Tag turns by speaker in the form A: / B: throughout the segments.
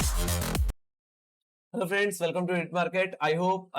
A: Hello friends, welcome to hit market. I hope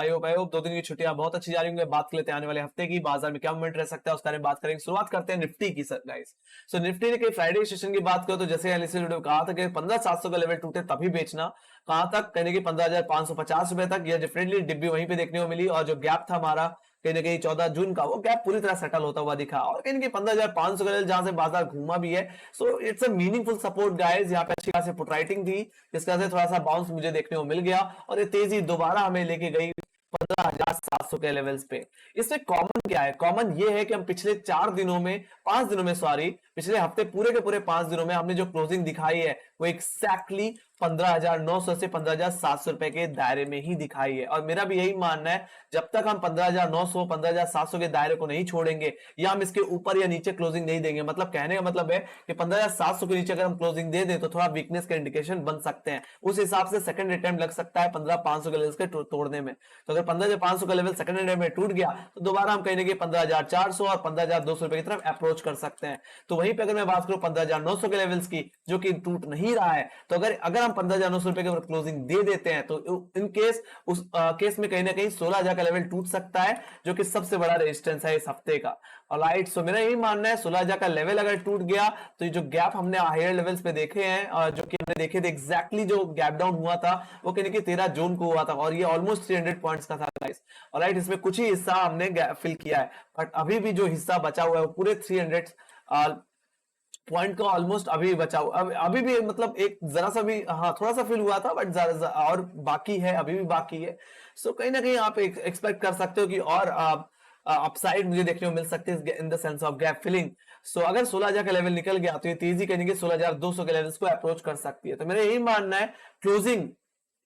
A: 2 दिन की छुट्टियां बहुत अच्छी जा रही होंगी। बात कर लेते हैं आने वाले हफ्ते की, बाजार में क्या मूवमेंट रह सकता है उसके बारे में बात करेंगे। शुरुआत करते हैं निफ्टी की सर गाइस। सो निफ्टी ने फ्राइडे सेशन की बात करो तो जैसे एनालिसिस वीडियो में कहा था कि 15,700 का लेवल टूटे तभी बेचना। कहां तक? कहने की 15,550 रुपए तक। यह डेफिनेटली डिब्बी वहीं पे देखने को मिली और जो गैप था हमारा कहीं ना कहीं 14 जून का, वो गैप पूरी तरह सेटल होता हुआ दिखा और कहीं ना कहीं 15,500 का लेवल जहां से बाजार घूमा भी है। So it's a meaningful support guys. यहाँ पे अच्छी खासी पुट राइटिंग थी जिसका से थोड़ा सा बाउंस मुझे देखने को मिल गया और ये तेजी दोबारा हमें लेके गई 15,700 के लेवल्स पे। इसमें कॉमन क्या है? कॉमन ये है कि हम पिछले 4 दिनों में 5 दिनों में सॉरी पिछले हफ्ते पूरे के पूरे 5 दिनों में हमने जो क्लोजिंग दिखाई है वो एक्जैक्टली 15,900 से 15,700 रुपए के दायरे में ही दिखाई है। और मेरा भी यही मानना है, जब तक हम 15,900 15,700 के दायरे को नहीं छोड़ेंगे या हम इसके ऊपर या नीचे क्लोजिंग नहीं देंगे, मतलब कहने का मतलब है कि 15,700 के नीचे अगर हम क्लोजिंग दे दें तो थोड़ा वीकनेस के इंडिकेशन बन सकते हैं। उस हिसाब से सेकंड अटेम्प्ट लग सकता है 15,500 के लेवल के तोड़ने में। तो अगर 15,500 का लेवल सेकंड अटेम्प्ट में टूट गया तो दोबारा हम कहेंगे 15,400 और 15,200 रुपए की तरफ अप्रोच कर सकते हैं। तो वहीं पे अगर मैं बात करूं 15,900 के लेवल्स की, जो कि टूट नहीं रहा है, तो अगर हम 15,900 रुपए के ऊपर क्लोजिंग दे देते हैं तो इन केस उस केस में कहीं ना कहीं 16,000 का लेवल टूट सकता है, जो कि सबसे बड़ा रेजिस्टेंस है इस हफ्ते का। ऑलराइट, सो मेरा यही मानना है 16,000 का लेवल अगर टूट गया तो ये जो गैप हमने हायर लेवल्स पे देखे हैं और जो कि हमने देखे थे एग्जैक्टली जो गैप डाउन हुआ था वो कहीं ना कहीं 13 जून को हुआ था और ये ऑलमोस्ट 300 पॉइंट्स का था गाइस। ऑलराइट, इसमें कुछ ही हिस्सा हमने फिल किया है, बट अभी भी जो हिस्सा बचा हुआ है वो पूरे 300 पॉइंट का ऑलमोस्ट अभी बचा हुआ। अभी भी मतलब एक जरा सा भी, हाँ थोड़ा सा फील हुआ था, बट और बाकी है, अभी भी बाकी है। सो कहीं ना कहीं आप एक्सपेक्ट कर सकते हो कि और अपसाइड मुझे देखने को मिल सकती है in the sense of gap filling. So अगर 16,000 का लेवल निकल गया तो ये तेजी कहीं कि 16,200 के लेवल्स को अप्रोच कर सकती है। तो मेरा यही मानना है क्लोजिंग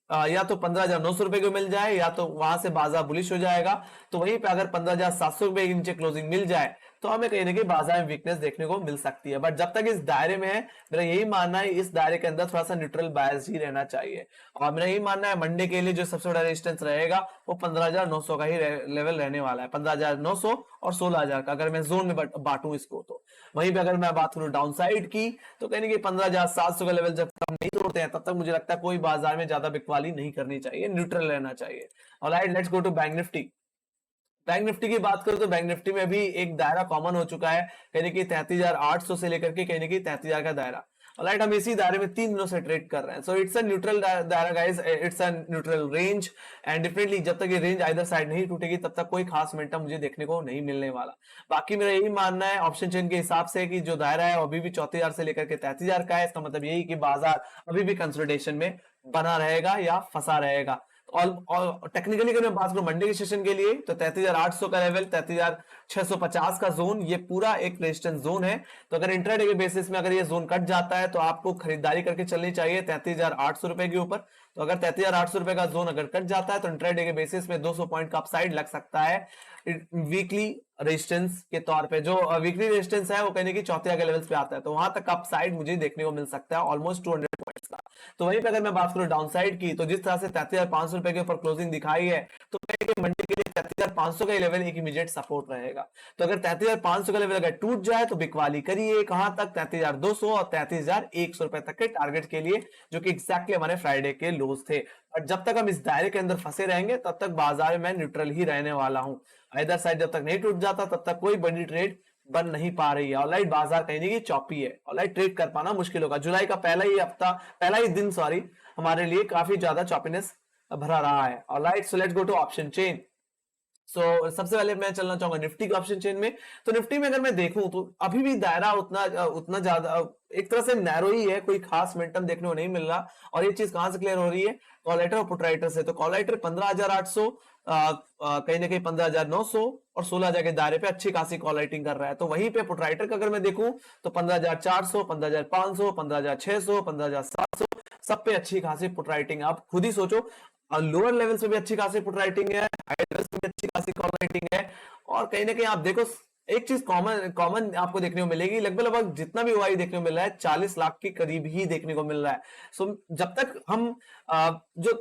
A: या तो 15,900 रुपए को मिल जाए या तो वहां से बाजार बुलिश हो जाएगा। तो वहीं पे अगर 15,700 रुपए के नीचे क्लोजिंग मिल जाए तो हमें कहीं ना कहीं बाजार में वीकनेस देखने को मिल सकती है। बट जब तक इस दायरे में है, मेरा यही मानना है इस दायरे के अंदर थोड़ा सा न्यूट्रल बायस ही रहना चाहिए। और मेरा यही मानना है मंडे के लिए जो सबसे बड़ा रेजिस्टेंस रहेगा वो 15,900 का ही लेवल रहने वाला है। 15,900 और 16,000 का अगर मैं जोन में बांटू इसको तो। वहीं पे अगर मैं बात करूं डाउन साइड की तो कहने की 15,700 का लेवल जब तक हम नहीं तोड़ते हैं तब तक मुझे लगता है कोई बाजार में ज्यादा बिकवाली नहीं करनी चाहिए, न्यूट्रल रहना चाहिए। Alright, let's go to bank Nifty. Bank Nifty की बात करूं तो बैंक निफ्टी में भी एक दायरा कॉमन हो चुका है, कहने की 33,800 से लेकर के कहने की 33,000 का दायरा। ऑलराइट, हम इसी दायरे में 3 दिनों से ट्रेड कर रहे हैं। सो इट्स अ न्यूट्रल दायरा guys, it's a neutral range and definitely जब तक ये रेंज आइदर साइड नहीं टूटेगी तब तक कोई खास मोमेंटम मुझे देखने को नहीं मिलने वाला। बाकी मेरा यही मानना है ऑप्शन चेन के हिसाब से कि जो दायरा है अभी भी 34,000 से लेकर के 33,000 का है। इसका मतलब यही कि बाजार अभी भी कंसोलिडेशन में बना रहेगा या फंसा रहेगा। और टेक्निकली अगर मैं बात करूं मंडे के सेशन के लिए तो 33,800 का लेवल, 33,650 का जोन, ये पूरा एक रेजिस्टेंस जोन है। तो अगर इंट्राडे के बेसिस में अगर ये जोन कट जाता है तो आपको खरीदारी करके चलनी चाहिए 33,800 रुपए के ऊपर। तो अगर 33,800 रुपए का जोन अगर कट जाता है तो इंट्राडे के बेसिस में 200 पॉइंट का अपसाइड लग सकता है वीकली रेजिस्टेंस के तौर पे। जो वीकली रेजिस्टेंस है वो कहने की 34 के लेवल्स पे आता है, तो वहां तक अपसाइड मुझे देखने को मिल सकता है ऑलमोस्ट 200 पॉइंट्स का। तो वहीं पे अगर मैं बात करूं डाउन साइड की तो जिस तरह से 33,500 रुपए के ऊपर क्लोजिंग दिखाई है तो मंडे के लिए 33,500 का लेवल एक इमीडिएट सपोर्ट रहेगा। तो अगर 33,500 का लेवल अगर टूट जाए तो बिकवाली करिए कहां तक? 33,200 और 33,100 रुपए तक के टारगेट के लिए, जो कि एग्जैक्टली हमारे फ्राइडे के लोज थे। और जब तक हम इस दायरे के अंदर फंसे रहेंगे तब तक बाजार में मैं न्यूट्रल ही रहने वाला हूं। इधर साइड जब तक नहीं टूट जाता तब तक कोई बड़ी ट्रेड बन नहीं पा रही है। ऑलराइट, बाजार कहीं नहीं की चौपी है। ऑलराइट, ट्रेड कर पाना मुश्किल होगा। जुलाई का पहला ही दिन सॉरी हमारे लिए काफी ज्यादा चौपीनेस भरा रहा है। Alright, so let's go to option chain. सबसे पहले मैं चलना चाहूंगा निफ्टी के ऑप्शन चेन में। तो निफ्टी में अगर मैं देखूं तो अभी भी दायरा उतना ज्यादा एक तरह से नैरो ही है, कोई खास मोमेंटम देखने को नहीं मिल रहा। और ये चीज कहां से क्लियर हो रही है? कॉलराइटर और पुटराइटर से। तो कॉलराइटर 15,800 कहीं ना कहीं 15,900 और 16,000 के दायरे पे अच्छी खासी कॉल राइटिंग कर रहा है। तो वहीं पे पुटराइटर का अगर मैं देखूं तो 15,400, 15,500, 15,600, 15,700 सब पे अच्छी खासी पुट राइटिंग। आप खुद ही सोचो, लोअर लेवल पे भी अच्छी खासी पुट राइटिंग है, हाई लेवल पे भी अच्छी खासी कॉल राइटिंग है। और कहीं ना कहीं आप देखो एक चीज कॉमन कॉमन आपको देखने को मिलेगी, लगभग लगभग जितना भी ओआई देखने को मिल रहा है 40 लाख के करीब ही देखने को मिल रहा है। सो जब तक हम जो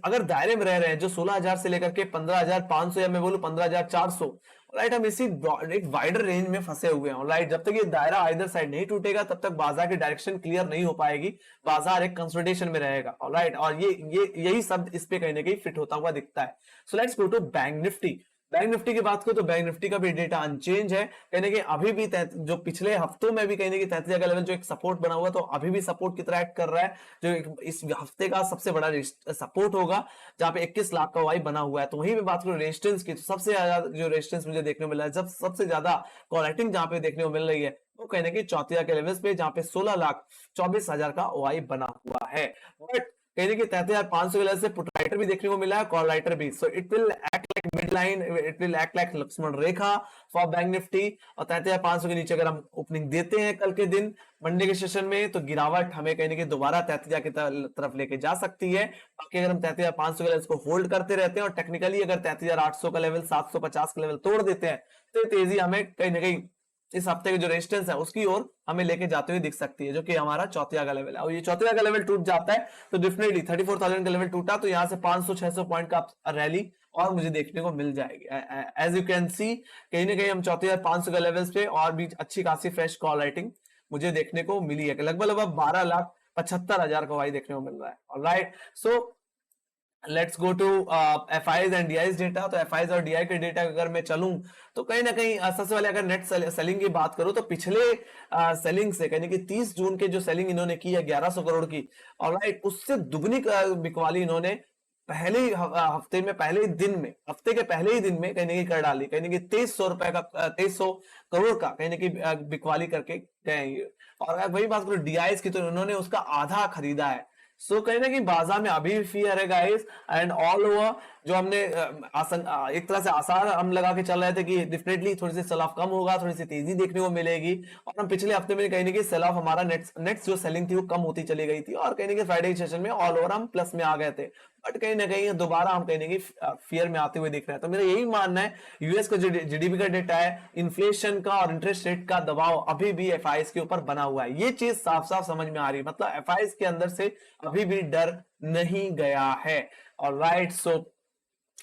A: अगर दायरे में रह रहे हैं जो 16,000 से लेकर के 15,500 या मैं बोलूं 15,400, राइट, हम इसी एक वाइडर रेंज में फंसे हुए हैं, राइट। जब तक ये दायरा आइदर साइड नहीं टूटेगा तब तक बाजार की डायरेक्शन क्लियर नहीं हो पाएगी, बाजार एक कंसोलिडेशन में रहेगा, राइट। और ये यही शब्द इस पे कहीं ना कहीं फिट होता हुआ दिखता है। So let's go to bank Nifty. Bank Nifty की बात करो तो बैंक निफ्टी का भी डेटा अनचेंज है, कहीं ना कहीं अभी भी जो पिछले हफ्तों में भी कहीं ना कहीं 33 का लेवल जो एक सपोर्ट बना हुआ, तो अभी भी सपोर्ट की तरह एक्ट कर रहा है, जो इस हफ्ते का सबसे बड़ा सपोर्ट होगा, जहां पे 21 लाख का वाई बना हुआ है। तो वहीं पे बात करो रेजिस्टेंस की, तो सबसे ज्यादा जो रेजिस्टेंस मुझे देखने को मिला है, जब सबसे ज्यादा कॉलेटिंग जहां पे देखने को मिल रही है, वो कहीं ना कहीं चौथिया के लेवल्स पे, जहां पे 16,24,000 का ओआई बना हुआ है। बट कहीं ना कहीं 33,500 के लेवल से पुट राइटर भी देखने को मिला है, कॉल राइटर भी। So it will act like mid line, it will act like Lakshman rekha for bank Nifty. और 33,500 के नीचे अगर हम ओपनिंग देते हैं कल के दिन मंडे के सेशन में, तो गिरावट हमें कहीं ना कहीं दोबारा 33 की तरफ लेके जा सकती है। बाकी अगर हम 33,500 के लेवल को होल्ड करते रहते हैं और टेक्निकली अगर 33,800 का लेवल 750 का लेवल तोड़ देते हैं, तो तेजी हमें कहीं ना कहीं इस हफ्ते के जो रेजिस्टेंस है उसकी ओर हमें लेके जाते हुए दिख सकती है, जो कि हमारा चौथिया का लेवल है। और ये चौथिया का लेवल टूट जाता है तो डेफिनेटली 34,000 का लेवल टूटा, तो यहाँ से 500-600 पॉइंट का रैली और मुझे देखने को मिल जाएगी। एज यू कैन सी, कहीं ना कहीं हम 34,500 का लेवल्स पे और भी अच्छी खासी फ्रेश कॉल राइटिंग मुझे देखने को मिली है, लगभग लगभग 12,75,000 का वाई देखने को मिल रहा है। Alright, so let's go to FIIs and DIIs data. तो एफआईज और डीआई के डेटा अगर मैं चलूं तो कहीं ना कहीं सबसे पहले अगर नेट सेलिंग की बात करूं तो पिछले सेलिंग से कहीं कि 30 जून के जो सेलिंग इन्होंने की है 1100 करोड़ की, ऑलराइट, उससे दुगनी बिकवाली इन्होंने पहले हफ्ते में, पहले दिन में, हफ्ते के पहले ही दिन में कहीं ना कहीं कर डाली। कहीं ना कहीं 2300 रुपए का 2300 करोड़ का कहीं ना कहीं बिकवाली करके गए। और अगर वही बात करूं डीआईज की, तो इन्होंने उसका आधा खरीदा है। सो कहीं ना कहीं बाजार में अभी भी फियर है गाइस, एंड ऑल ओवर जो हमने एक तरह से आसार हम लगा के चल रहे थे कि डेफिनेटली थोड़ी सी सेल ऑफ कम होगा, थोड़ी सी तेजी देखने को मिलेगी। और हम पिछले हफ्ते में कहीं ना कहीं सेल ऑफ हमारा नेक्स्ट जो सेलिंग थी वो कम होती चली गई थी, और कहीं ना कहीं फ्राइडे सेशन में ऑल ओवर हम प्लस में आ गए थे। बट कहीं ना कहीं दोबारा हम कहीं ना कहीं फियर में आते हुए दिख रहे हैं। तो मेरा यही मानना है, यूएस का जो जीडीपी का डेटा है, इन्फ्लेशन का और इंटरेस्ट रेट का दबाव अभी भी एफआईएस के ऊपर बना हुआ है। ये चीज साफ साफ समझ में आ रही है, मतलब एफआईएस के अंदर से अभी भी डर नहीं गया है। Alright, so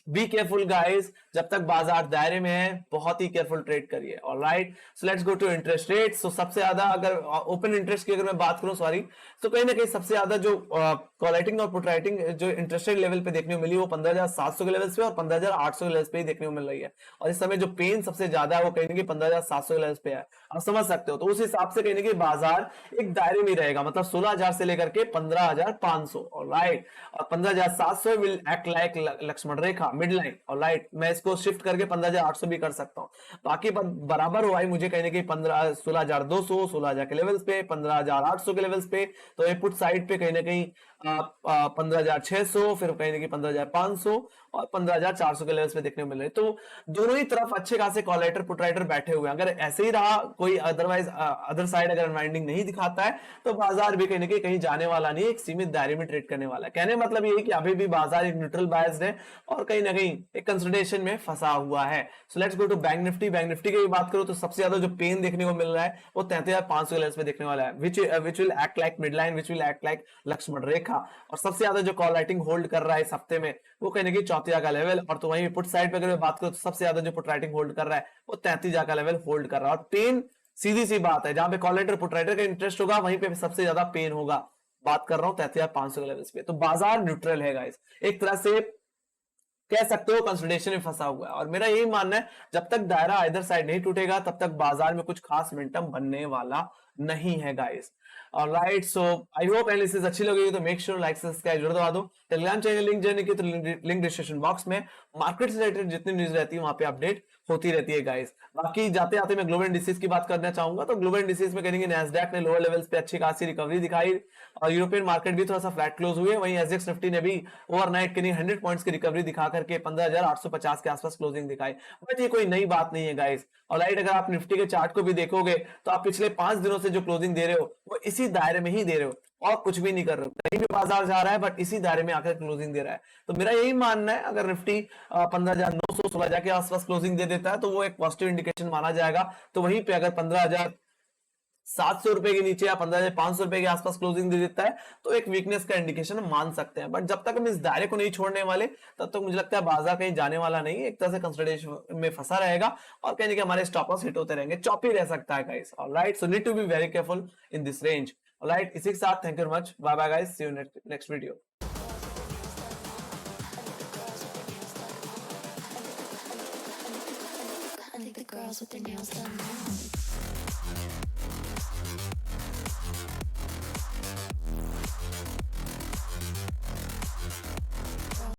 A: be careful guys, जब तक बाजार दायरे में है बहुत ही केयरफुल ट्रेड करिए। Alright, so let's go to interest rate. So सबसे ज्यादा अगर ओपन इंटरेस्ट की अगर मैं बात करूं, सॉरी, तो कहीं ना कहीं सबसे ज्यादा जो कॉल राइटिंग और पुट राइटिंग जो इंटरेस्ट रेट लेवल पे देखने को मिली वो 15,700 के लेवल पे और 15,800 के लेवल पे ही देखने को मिल रही है। और इस समय जो पेन सबसे ज्यादा है वो कहीं ना कहीं 15,700 के लेवल पे है, आप समझ सकते हो। तो उस हिसाब से कहीं ना कहीं बाजार एक दायरे में रहेगा, मतलब 16,000 से लेकर के 15,500, ऑलराइट। और 15,700 will act like Lakshman rekha mid line, alright. मैं इसको शिफ्ट करके 15,800 भी कर सकता हूं। बाकी बराबर हुआ मुझे कहीं ना कहीं 16,200, 16,000 के लेवल्स पे, 15,800 के लेवल्स पे। तो ये पुट साइड पे कहीं ना कहीं 15,600, फिर कहीं ना कहीं 15,500 और 15,400 के लेवल्स पे देखने को मिल रहे हैं। तो दोनों ही तरफ अच्छे खासे कॉल राइटर पुट राइटर बैठे हुए हैं। अगर ऐसे ही रहा, कोई अदरवाइज अदर साइड अगर अनवाइंडिंग नहीं दिखाता है, तो बाजार भी कहीं ना कहीं जाने वाला नहीं है, एक सीमित दायरे में ट्रेड करने वाला है। कहने मतलब ये है कि अभी भी बाजार एक न्यूट्रल बायस्ड है और कहीं ना कहीं एक कंसोलिडेशन में फंसा हुआ है। So let's go to bank Nifty. Bank Nifty की बात करो तो सबसे ज्यादा जो पेन देखने को मिल रहा है वो 33,500 के लेवल्स पे देखने वाला है, which will act like midline, which will act like Lakshman रेखा। और सबसे ज्यादा जो कॉल राइटिंग होल्ड कर रहा है इस हफ्ते में वो कहीं ना कहीं चौथिया का लेवल। और तो वहीं पुट साइड पे अगर मैं बात करूं तो सबसे ज्यादा जो पुट राइटिंग होल्ड कर रहा है वो 33,000 का लेवल होल्ड कर रहा है। और पेन सीधी सी बात है, जहां पे कॉल राइटर पुट राइटर का इंटरेस्ट होगा वहीं पे सबसे ज्यादा पेन होगा। बात कर रहा हूं 33,500 के लेवल्स पे। तो बाजार न्यूट्रल है गाइस, एक तरह से कह सकते हो कंसोलिडेशन में फंसा हुआ है। और मेरा यही मानना है, जब तक दायरा इधर साइड नहीं टूटेगा तब तक बाजार में कुछ खास मोमेंटम बनने वाला नहीं है guys. Alright, so I hope analysis अच्छी लगी तो मेक श्योर लाइक सब्सक्राइब जरूर दबा दो। टेलीग्राम चैनल लिंक जाने की तो लिंक डिस्क्रिप्शन बॉक्स में, मार्केट से रिलेटेड जितनी न्यूज रहती है वहां पे अपडेट होती रहती है गाइस। बाकी जाते आते मैं ग्लोबल इंडिसेस की बात करना चाहूंगा। तो ग्लोबल इंडिसेस में कहेंगे नैस्डैक ने लोअर लेवल्स पे अच्छी खासी रिकवरी दिखाई और यूरोपियन मार्केट भी थोड़ा सा फ्लैट क्लोज हुए। वहीं एसजेएक्स निफ्टी ने भी ओवरनाइट के 100 पॉइंट्स की रिकवरी दिखा करके 15,850 के आसपास क्लोजिंग दिखाई। बट ये कोई नई बात नहीं है गाइस। ऑलराइट, अगर आप निफ्टी के चार्ट को भी देखोगे तो आप पिछले 5 दिनों से जो क्लोजिंग दे रहे हो वो इसी दायरे में ही दे रहे हो। और कुछ भी नहीं कर रहे हो, कहीं भी बाजार जा रहा है बट इसी दायरे में आकर क्लोजिंग दे रहा है। तो मेरा यही मानना है, अगर निफ्टी 15,900 16,000 के आसपास क्लोजिंग दे देता है तो वो एक पॉजिटिव इंडिकेशन माना जाएगा। तो वहीं पे अगर 15,700 रुपए के नीचे या 15,500 रुपए के आसपास क्लोजिंग दे देता है तो एक वीकनेस का इंडिकेशन मान सकते हैं। बट जब तक हम इस दायरे को नहीं छोड़ने वाले तब तक मुझे लगता है बाजार कहीं जाने वाला नहीं, एक तरह से कंसोलिडेशन में फंसा रहेगा और कहीं ना कहीं हमारे स्टॉप लॉस हिट होते रहेंगे, चॉपी रह सकता है guys. Alright, so need to be very careful in this range. Alright, इसी के साथ thank you very much, bye bye guys, see you next video.
B: I think the girls with their nails done now.